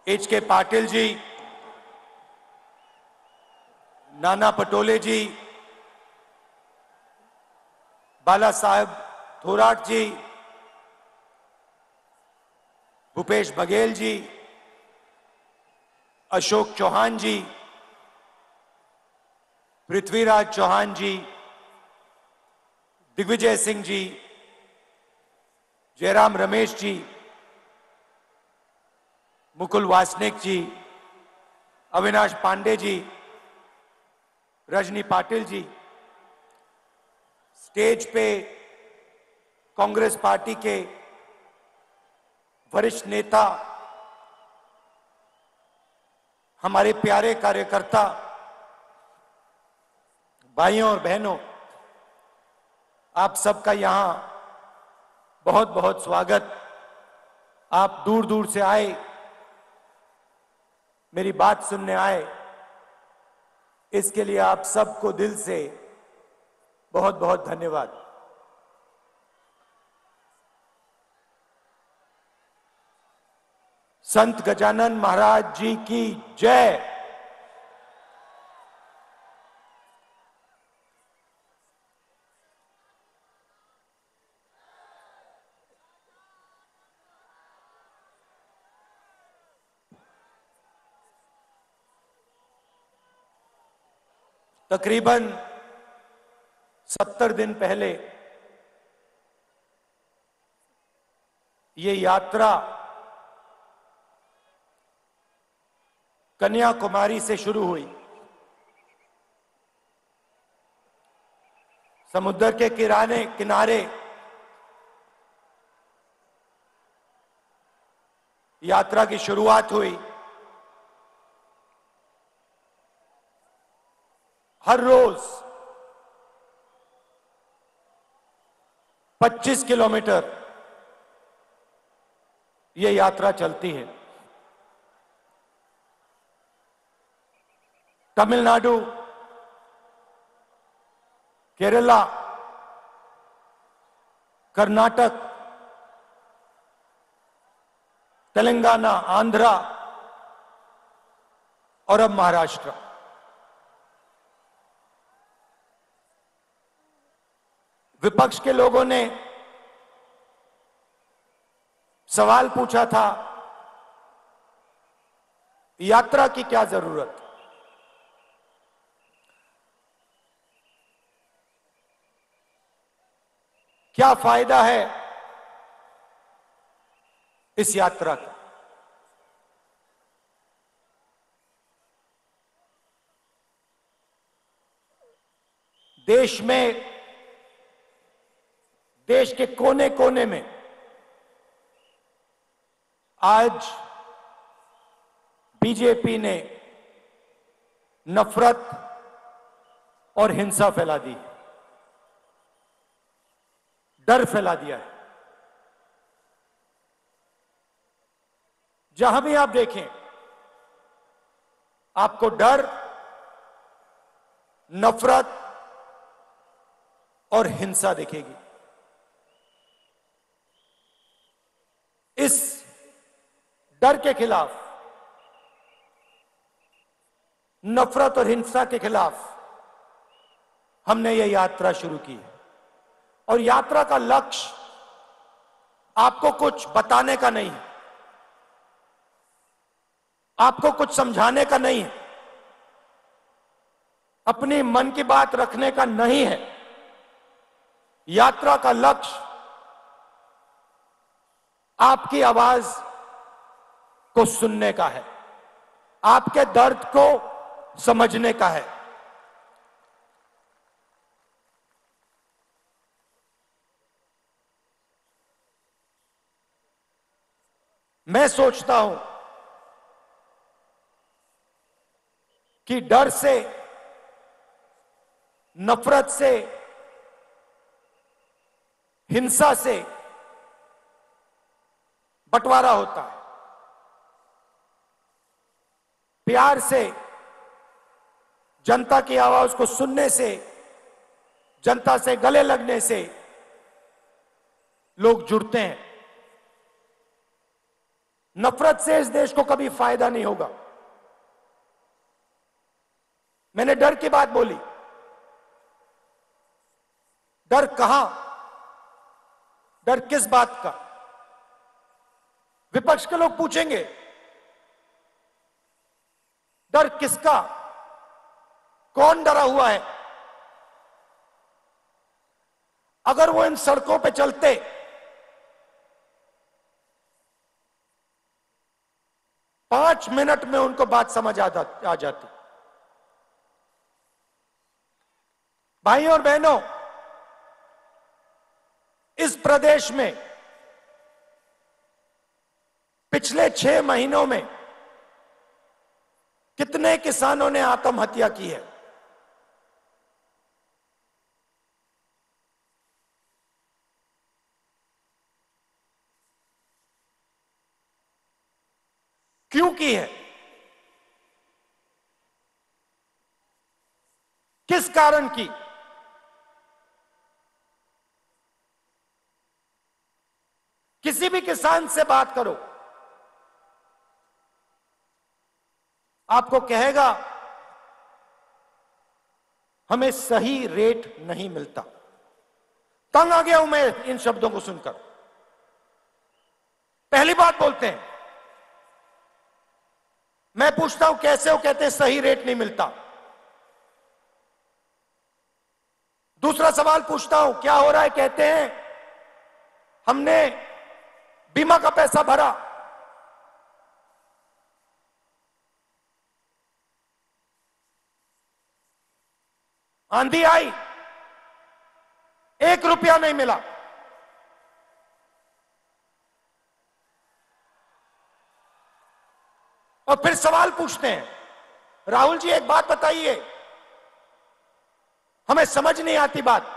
HK. Patil ji, Nana Patole जी, बाला साहेब थोराट जी, भूपेश बघेल जी, अशोक चौहान जी, पृथ्वीराज चौहान जी, दिग्विजय सिंह जी, जयराम रमेश जी, मुकुल वासनिक जी, Avinash Pandey ji, Rajni Patil ji, stage पे Congress party के वरिष्ठ नेता, हमारे प्यारे कार्यकर्ता भाइयों और बहनों, आप सबका यहां बहुत बहुत स्वागत। आप दूर दूर से आए, मेरी बात सुनने आए, इसके लिए आप सबको दिल से बहुत बहुत धन्यवाद। संत गजानन महाराज जी की जय। तकरीबन 70 दिन पहले ये यात्रा कन्याकुमारी से शुरू हुई। समुद्र के किनारे यात्रा की शुरुआत हुई। हर रोज 25 किलोमीटर ये यात्रा चलती है। तमिलनाडु, केरला, कर्नाटक, तेलंगाना, आंध्रा और अब महाराष्ट्र। विपक्ष के लोगों ने सवाल पूछा था, यात्रा की क्या जरूरत? क्या फायदा है इस यात्रा का? देश में, देश के कोने कोने में आज बीजेपी ने नफरत और हिंसा फैला दी, डर फैला दिया है। जहां भी आप देखें, आपको डर, नफरत और हिंसा दिखेगी। इस डर के खिलाफ, नफरत और हिंसा के खिलाफ हमने यह यात्रा शुरू की है। और यात्रा का लक्ष्य आपको कुछ बताने का नहीं है, आपको कुछ समझाने का नहीं है, अपनी मन की बात रखने का नहीं है। यात्रा का लक्ष्य आपकी आवाज को सुनने का है, आपके दर्द को समझने का है। मैं सोचता हूं कि डर से, नफरत से, हिंसा से बंटवारा होता है। प्यार से, जनता की आवाज को सुनने से, जनता से गले लगने से लोग जुड़ते हैं। नफरत से इस देश को कभी फायदा नहीं होगा। मैंने डर की बात बोली। डर कहां? डर किस बात का? विपक्ष के लोग पूछेंगे डर किसका? कौन डरा हुआ है? अगर वो इन सड़कों पे चलते, पांच मिनट में उनको बात समझ आ जाती। भाइयों और बहनों, इस प्रदेश में पिछले 6 महीनों में कितने किसानों ने आत्महत्या की है? क्यों की है? किस कारण की? किसी भी किसान से बात करो, आपको कहेगा हमें सही रेट नहीं मिलता। तंग आ गया हूं मैं इन शब्दों को सुनकर। पहली बात बोलते हैं, मैं पूछता हूं कैसे हो? कहते हैं सही रेट नहीं मिलता। दूसरा सवाल पूछता हूं क्या हो रहा है? कहते हैं हमने बीमा का पैसा भरा। आंधी आई, 1 रुपया नहीं मिला। और फिर सवाल पूछते हैं, राहुल जी एक बात बताइए, हमें समझ नहीं आती बात।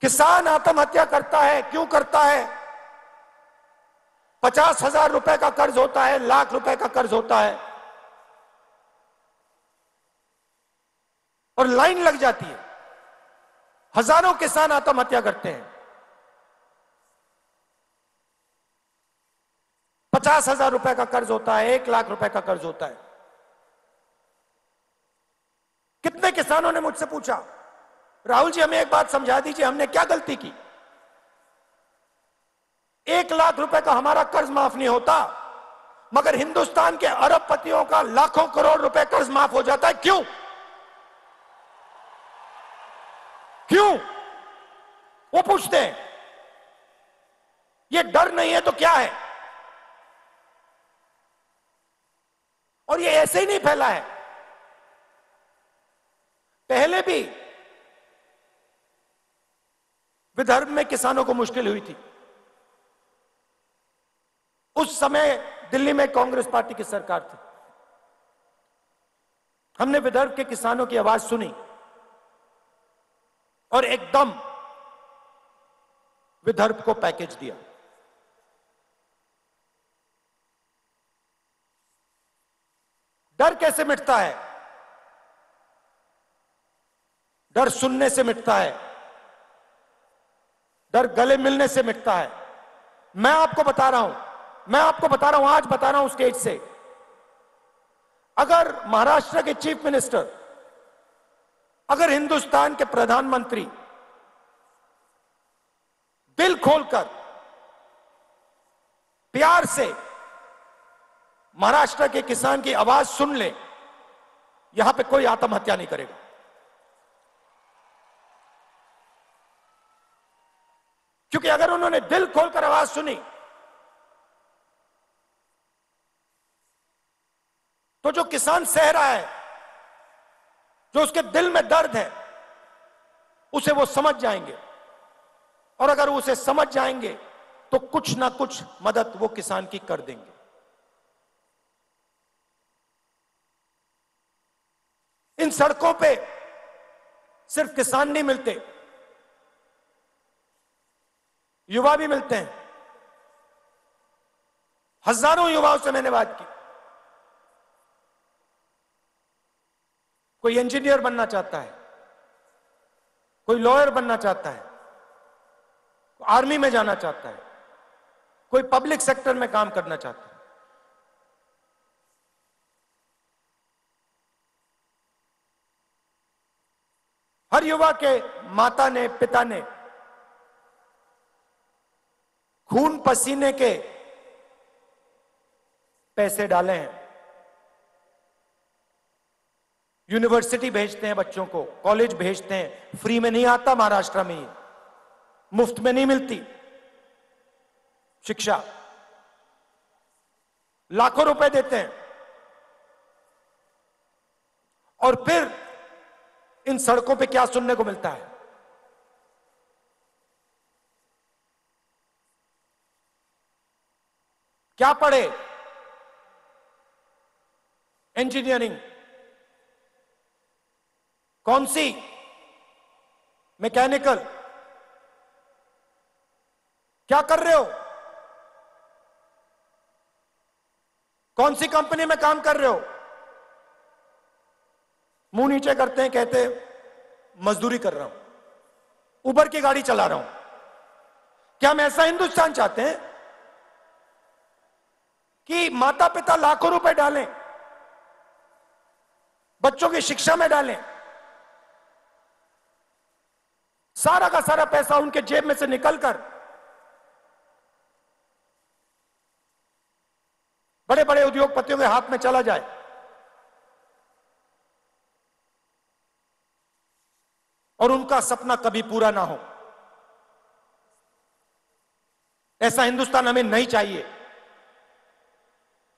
किसान आत्महत्या करता है, क्यों करता है? 50,000 रुपए का कर्ज होता है, लाख रुपए का कर्ज होता है, और लाइन लग जाती है। हजारों किसान आत्महत्या करते हैं। 50,000 रुपए का कर्ज होता है, 1 लाख रुपए का कर्ज होता है। कितने किसानों ने मुझसे पूछा, राहुल जी हमें एक बात समझा दीजिए, हमने क्या गलती की? 1 लाख रुपए का हमारा कर्ज माफ नहीं होता, मगर हिंदुस्तान के अरबपतियों का लाखों करोड़ रुपए कर्ज माफ हो जाता है। क्यों? क्यों? वो पूछते हैं। ये डर नहीं है तो क्या है? और ये ऐसे ही नहीं फैला है। पहले भी विदर्भ में किसानों को मुश्किल हुई थी। उस समय दिल्ली में कांग्रेस पार्टी की सरकार थी। हमने विदर्भ के किसानों की आवाज सुनी और एकदम विदर्भ को पैकेज दिया। डर कैसे मिटता है? डर सुनने से मिटता है, डर गले मिलने से मिटता है। मैं आपको बता रहा हूं, आज बता रहा हूं स्टेज से, अगर महाराष्ट्र के चीफ मिनिस्टर, अगर हिंदुस्तान के प्रधानमंत्री दिल खोलकर प्यार से महाराष्ट्र के किसान की आवाज सुन ले, यहां पे कोई आत्महत्या नहीं करेगा। क्योंकि अगर उन्होंने दिल खोलकर आवाज सुनी तो जो किसान सह रहा है, जो उसके दिल में दर्द है, उसे वो समझ जाएंगे। और अगर उसे समझ जाएंगे तो कुछ ना कुछ मदद वो किसान की कर देंगे। इन सड़कों पे सिर्फ किसान नहीं मिलते, युवा भी मिलते हैं। हजारों युवाओं से मैंने बात की। कोई इंजीनियर बनना चाहता है, कोई लॉयर बनना चाहता है, कोई आर्मी में जाना चाहता है, कोई पब्लिक सेक्टर में काम करना चाहता है। हर युवा के माता ने, पिता ने खून पसीने के पैसे डाले हैं। यूनिवर्सिटी भेजते हैं बच्चों को, कॉलेज भेजते हैं, फ्री में नहीं आता महाराष्ट्र में, मुफ्त में नहीं मिलती शिक्षा, लाखों रुपए देते हैं। और फिर इन सड़कों पे क्या सुनने को मिलता है? क्या पढ़े? इंजीनियरिंग, कौन सी? मैकेनिकल। क्या कर रहे हो? कौन सी कंपनी में काम कर रहे हो? मुंह नीचे करते हैं, कहते मजदूरी कर रहा हूं, उबर की गाड़ी चला रहा हूं। क्या हम ऐसा हिंदुस्तान चाहते हैं कि माता पिता लाखों रुपए डालें, बच्चों की शिक्षा में डालें, सारा का सारा पैसा उनके जेब में से निकलकर बड़े बड़े उद्योगपतियों के हाथ में चला जाए? और उनका सपना कभी पूरा ना हो। ऐसा हिंदुस्तान हमें नहीं चाहिए।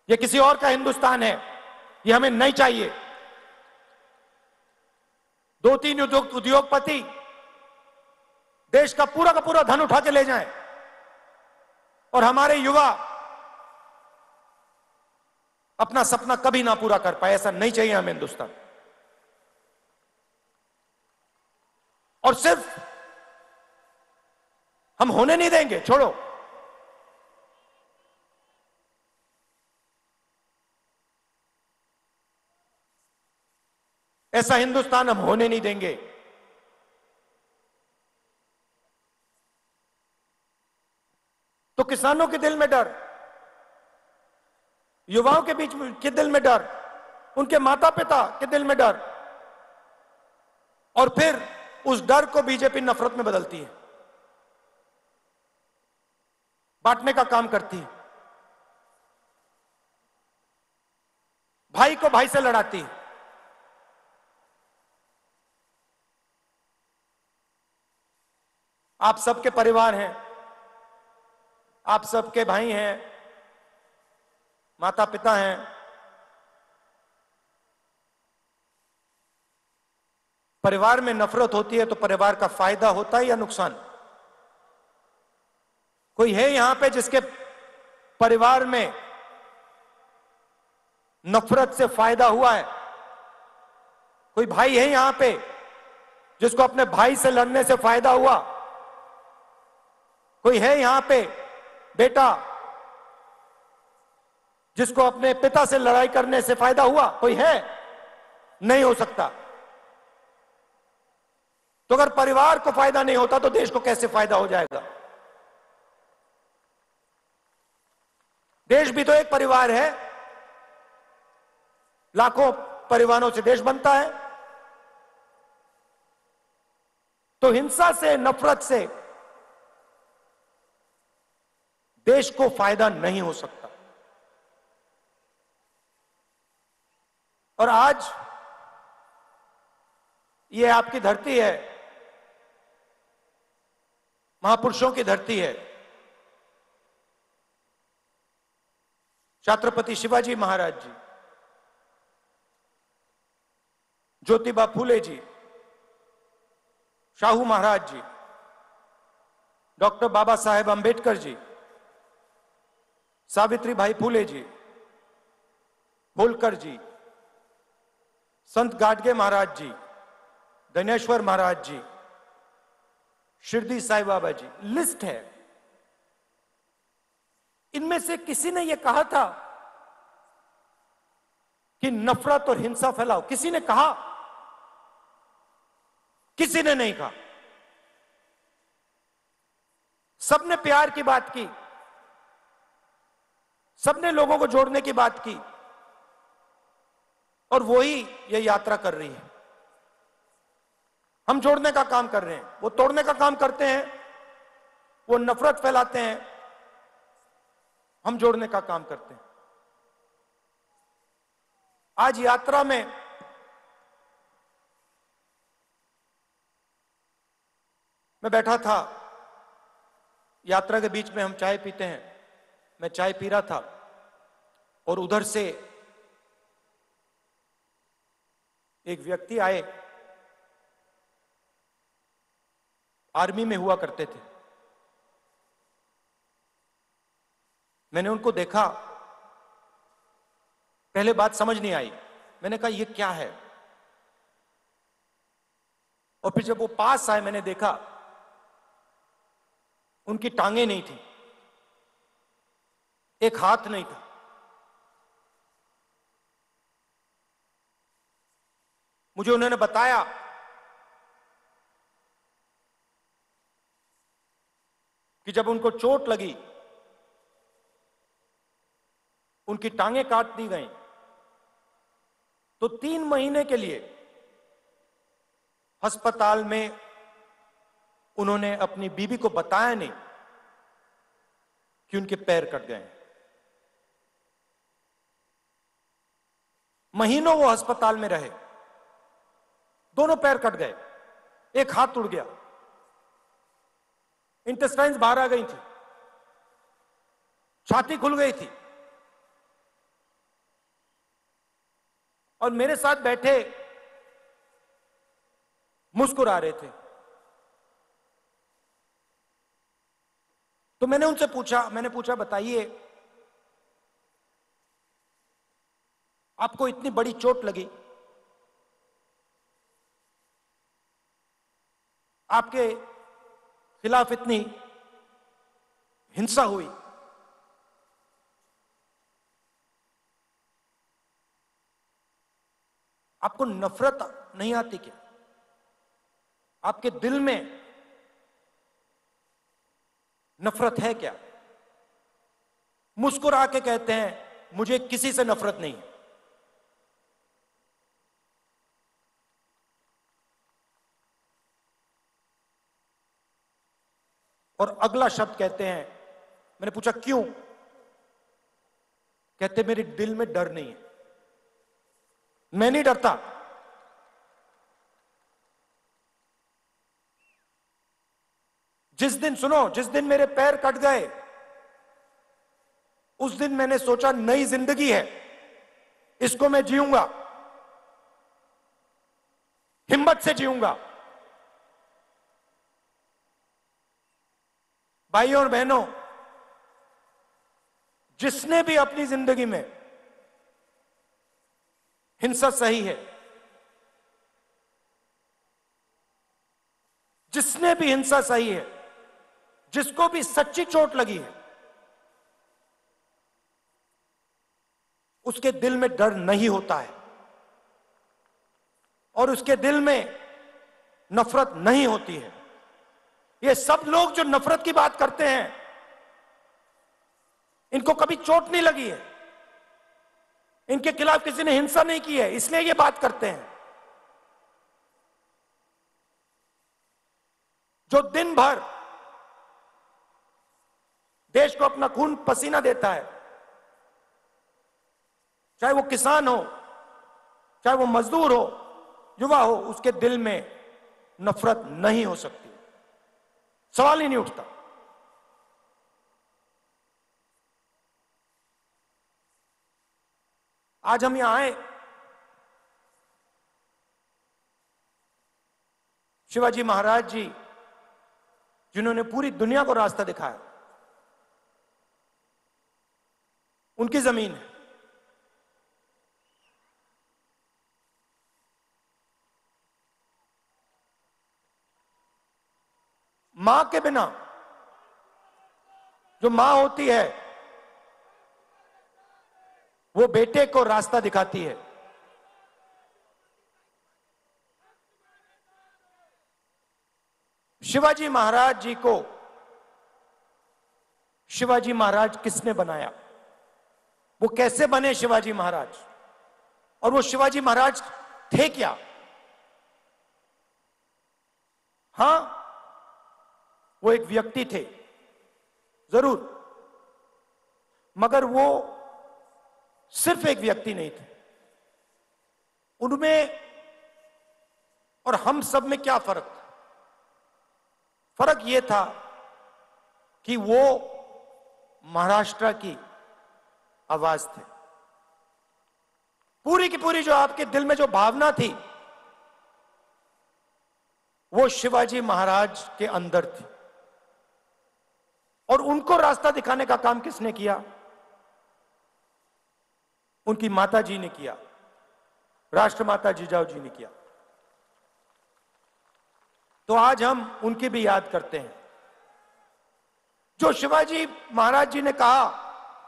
यह किसी और का हिंदुस्तान है, यह हमें नहीं चाहिए। दो तीन उद्योगपति देश का पूरा धन उठा के ले जाएं और हमारे युवा अपना सपना कभी ना पूरा कर पाए। ऐसा नहीं चाहिए हमें हिंदुस्तान। और सिर्फ हम होने नहीं देंगे, छोड़ो, ऐसा हिंदुस्तान हम होने नहीं देंगे। तो किसानों के दिल में डर, युवाओं के बीच के दिल में डर, उनके माता पिता के दिल में डर, और फिर उस डर को बीजेपी नफरत में बदलती है, बांटने का काम करती है, भाई को भाई से लड़ाती है। आप सबके परिवार हैं, आप सबके भाई हैं, माता पिता हैं। परिवार में नफरत होती है तो परिवार का फायदा होता है या नुकसान? कोई है यहां पे जिसके परिवार में नफरत से फायदा हुआ है? कोई भाई है यहां पे जिसको अपने भाई से लड़ने से फायदा हुआ? कोई है यहां पे बेटा जिसको अपने पिता से लड़ाई करने से फायदा हुआ? कोई है? नहीं हो सकता। तो अगर परिवार को फायदा नहीं होता तो देश को कैसे फायदा हो जाएगा? देश भी तो एक परिवार है, लाखों परिवारों से देश बनता है। तो हिंसा से, नफरत से देश को फायदा नहीं हो सकता। और आज ये आपकी धरती है, महापुरुषों की धरती है। छत्रपति शिवाजी महाराज जी, ज्योतिबा फूले जी, शाहू महाराज जी, डॉक्टर बाबा साहेब अंबेडकर जी, सावित्री भाई फूले जी, होलकर जी, संत गाडगे महाराज जी, धनेश्वर महाराज जी, शिरडी साईं बाबा जी, लिस्ट है। इनमें से किसी ने यह कहा था कि नफरत और हिंसा फैलाओ? किसी ने कहा? किसी ने नहीं कहा। सबने प्यार की बात की, सबने लोगों को जोड़ने की बात की और वही ये यात्रा कर रही है। हम जोड़ने का काम कर रहे हैं, वो तोड़ने का काम करते हैं, वो नफरत फैलाते हैं, हम जोड़ने का काम करते हैं। आज यात्रा में मैं बैठा था, यात्रा के बीच में हम चाय पीते हैं, मैं चाय पी रहा था और उधर से एक व्यक्ति आए, आर्मी में हुआ करते थे। मैंने उनको देखा, पहले बात समझ नहीं आई, मैंने कहा ये क्या है, और फिर जब वो पास आए मैंने देखा उनकी टांगे नहीं थी, एक हाथ नहीं था। मुझे उन्होंने बताया कि जब उनको चोट लगी, उनकी टांगें काट दी गई, तो 3 महीने के लिए अस्पताल में उन्होंने अपनी बीवी को बताया नहीं कि उनके पैर कट गए। महीनों वो अस्पताल में रहे, दोनों पैर कट गए, एक हाथ टूट गया, इंटेस्टाइन्स बाहर आ गई थी, छाती खुल गई थी। और मेरे साथ बैठे मुस्कुरा रहे थे। तो मैंने पूछा बताइए, आपको इतनी बड़ी चोट लगी, आपके खिलाफ इतनी हिंसा हुई, आपको नफरत नहीं आती क्या? आपके दिल में नफरत है क्या? मुस्कुरा के कहते हैं मुझे किसी से नफरत नहीं है। और अगला शब्द कहते हैं, मैंने पूछा क्यों? कहते मेरे दिल में डर नहीं है, मैं नहीं डरता। जिस दिन मेरे पैर कट गए, उस दिन मैंने सोचा नई जिंदगी है, इसको मैं जीऊंगा, हिम्मत से जीऊंगा। भाइयों और बहनों, जिसने भी अपनी जिंदगी में हिंसा सही है, जिसने भी हिंसा सही है, जिसको भी सच्ची चोट लगी है, उसके दिल में डर नहीं होता है और उसके दिल में नफरत नहीं होती है। ये सब लोग जो नफरत की बात करते हैं, इनको कभी चोट नहीं लगी है, इनके खिलाफ किसी ने हिंसा नहीं की है, इसलिए ये बात करते हैं। जो दिन भर देश को अपना खून पसीना देता है, चाहे वो किसान हो, चाहे वो मजदूर हो, युवा हो, उसके दिल में नफरत नहीं हो सकती, सवाल ही नहीं उठता। आज हम यहां आए, शिवाजी महाराज जी जिन्होंने पूरी दुनिया को रास्ता दिखाया, उनकी जमीन है। मां के बिना, जो मां होती है वो बेटे को रास्ता दिखाती है। शिवाजी महाराज जी को शिवाजी महाराज किसने बनाया? वो कैसे बने शिवाजी महाराज, और वो शिवाजी महाराज थे क्या? हां, वो एक व्यक्ति थे जरूर, मगर वो सिर्फ एक व्यक्ति नहीं थे। उनमें और हम सब में क्या फर्क था? फर्क यह था कि वो महाराष्ट्र की आवाज थे। पूरी की पूरी जो आपके दिल में जो भावना थी, वो शिवाजी महाराज के अंदर थी। और उनको रास्ता दिखाने का काम किसने किया? उनकी माता जी ने किया, राष्ट्रमाता जिजाऊ जी ने किया। तो आज हम उनकी भी याद करते हैं। जो शिवाजी महाराज जी ने कहा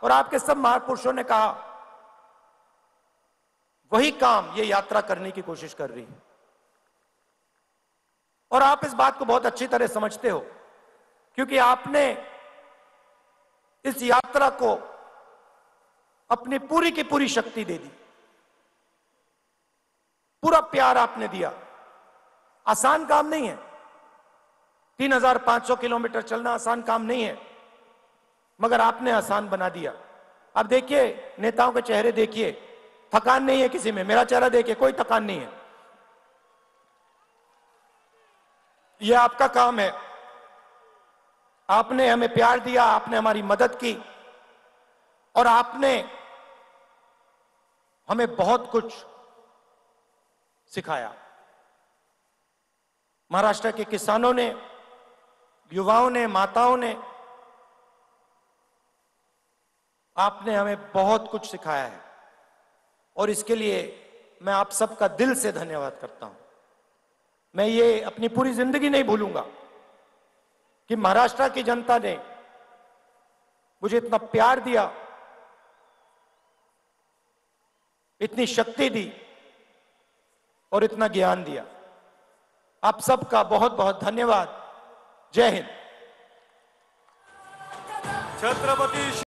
और आपके सब महापुरुषों ने कहा, वही काम ये यात्रा करने की कोशिश कर रही है। और आप इस बात को बहुत अच्छी तरह समझते हो, क्योंकि आपने इस यात्रा को अपनी पूरी की पूरी शक्ति दे दी, पूरा प्यार आपने दिया। आसान काम नहीं है, 3500 किलोमीटर चलना आसान काम नहीं है, मगर आपने आसान बना दिया। अब देखिए, नेताओं के चेहरे देखिए, थकान नहीं है किसी में। मेरा चेहरा देखिए, कोई थकान नहीं है। यह आपका काम है। आपने हमें प्यार दिया, आपने हमारी मदद की, और आपने हमें बहुत कुछ सिखाया। महाराष्ट्र के किसानों ने, युवाओं ने, माताओं ने, आपने हमें बहुत कुछ सिखाया है, और इसके लिए मैं आप सबका दिल से धन्यवाद करता हूं। मैं ये अपनी पूरी जिंदगी नहीं भूलूंगा कि महाराष्ट्र की जनता ने मुझे इतना प्यार दिया, इतनी शक्ति दी और इतना ज्ञान दिया। आप सबका बहुत बहुत धन्यवाद। जय हिंद। छत्रपति